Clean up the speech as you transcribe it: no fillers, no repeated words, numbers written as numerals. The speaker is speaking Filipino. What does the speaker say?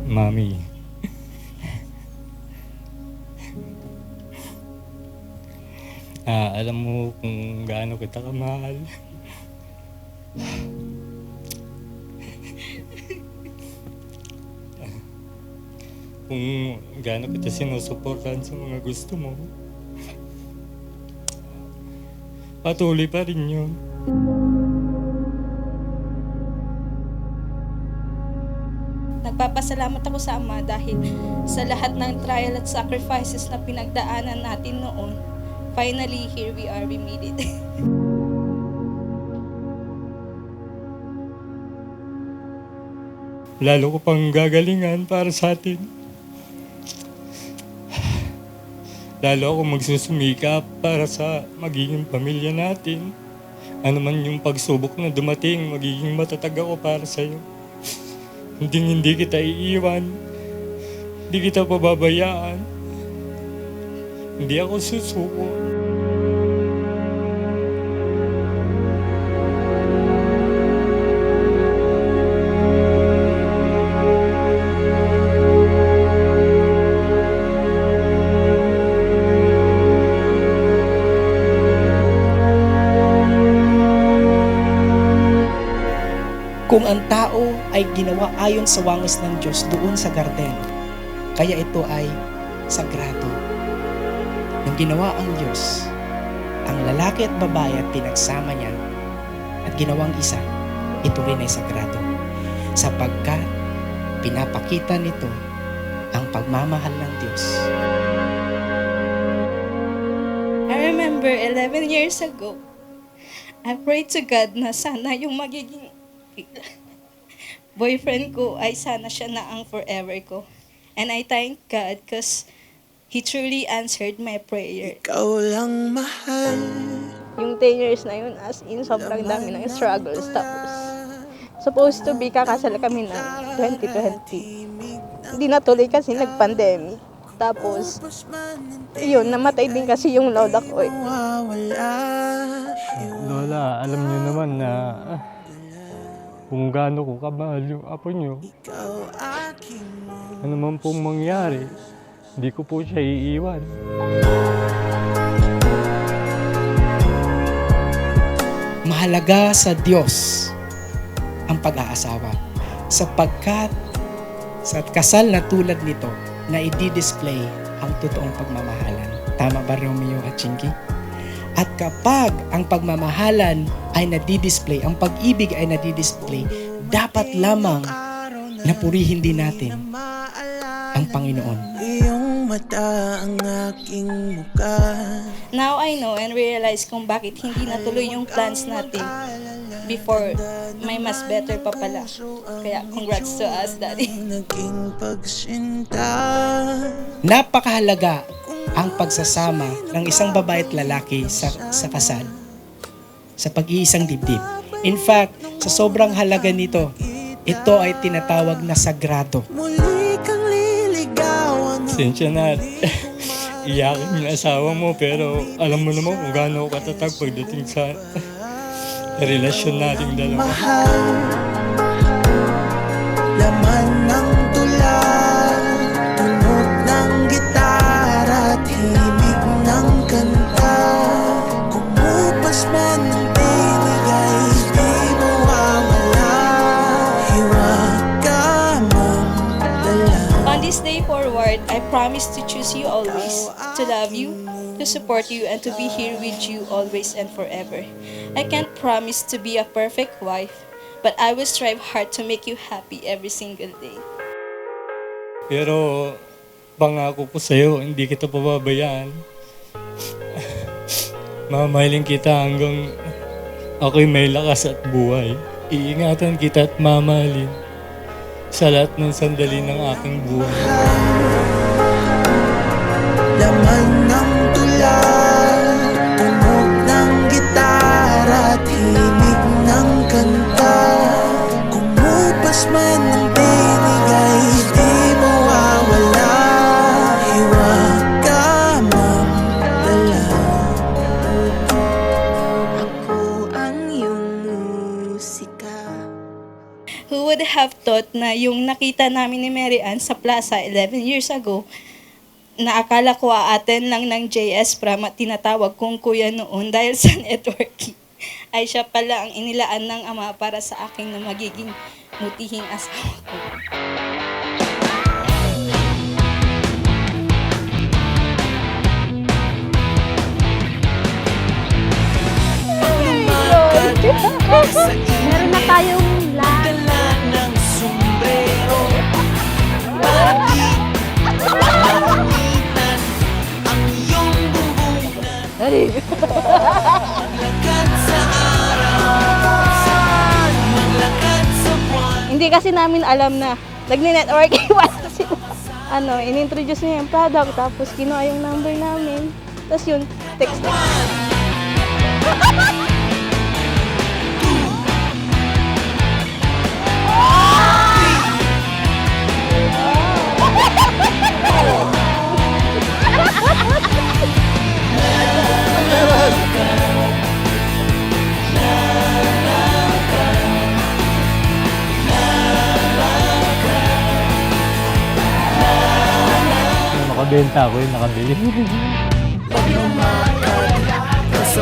Mami, alam mo kung gaano kita kamahal. Kung gaano kita sinusuportahan sa mga gusto mo. Patuloy pa rin yun. Nagpapasalamat ako sa Ama dahil sa lahat ng trial at sacrifices na pinagdaanan natin noon, finally, here we are, we made it. Lalo ko pang gagalingan para sa atin. Lalo ako magsusumikap para sa magiging pamilya natin. Ano man yung pagsubok na dumating, magiging matatag ako para sa'yo. Hindi kita iiwan. Hindi kita pababayaan. Hindi ako susuko. Kung ang tao ay ginawa ayon sa wangis ng Diyos doon sa garden, kaya ito ay sagrado. Nang ginawa ang Diyos, ang lalaki at babae at pinagsama niya at ginawang isa, ito rin ay sagrado. Sapagkat pinapakita nito ang pagmamahal ng Diyos. I remember 11 years ago, I prayed to God na sana yung magiging boyfriend ko ay sana siya na ang forever ko. And I thank God because He truly answered my prayer. Ikaw lang mahal. Yung 10 years na yun, as in, sobrang dami ng struggles. Tapos, supposed to be, kakasal kami ng 2020. Hindi natuloy kasi nag-pandemic. Tapos, yun, namatay din kasi yung lola ko eh. Lola, alam niyo naman na kung gaano ko kamahal yung apo niyo. Ano man pong mangyari, hindi ko po siya iiwan. Mahalaga sa Diyos ang pag-aasawa sapagkat sa kasal na tulad nito na i-display ang totoong pagmamahalan. Tama ba, Romeo at Chinky? At kapag ang pagmamahalan ay nadi-display, ang pag-ibig ay nadi-display, dapat lamang na purihin din natin ang Panginoon. Iyong mata ang aking mukha. Now I know and realize kung bakit hindi natuloy yung plans natin before. May mas better pa pala. Kaya congrats to us, Daddy. Naging pagsinta. Napakahalaga ang pagsasama ng isang babae at lalaki sa kasal sa pag-iisang dibdib. In fact, sa sobrang halaga nito, ito ay tinatawag na sagrado. Muli kang liligawan. Sensya na, iyakin yung asawa mo, pero alam mo naman kung gaano ako katatag pagdating sa relasyon nating dalawa. Mahal. Laman ng tula. Tunog ng gitara at himig ng kanta. Kumupas man ng tinig ay di mawawala. Hiwaga mong dala. On this day forward, I promise to choose you always, to love you, to support you, and to be here with you always and forever. I can't promise to be a perfect wife, but I will strive hard to make you happy every single day. Pero pangako ko sa'yo, hindi kita pababayaan. Mamahalin kita hanggang ako'y may lakas at buhay. Iingatan kita at mamahalin sa lahat ng sandali ng aking buhay. Laman ng tula. Tunog ng gitara at himig ng kanta. Kumupas man ng tinig ay di mawawala. Hiwaga mong nakakalungkot na yung nakita namin ni Mary Ann sa plaza 11 years ago, na akala ko aaten lang ng JS Pram at tinatawag kong kuya noon dahil sa networking, ay siya pala ang inilaan ng Ama para sa akin na magiging mutihing asawa ko. Meron na tayong lahat. Dala ng sombrero para di maunitan ang iyong bumbunan. Maglakad sa araw, maglakad sa buwan. Hindi kasi namin alam na nagne-networking wala sila. In-introduce niya yung product, tapos kinuha yung number namin. Tapos yun, text. Nakabenta ako yung nakabili. Lumakad ka sa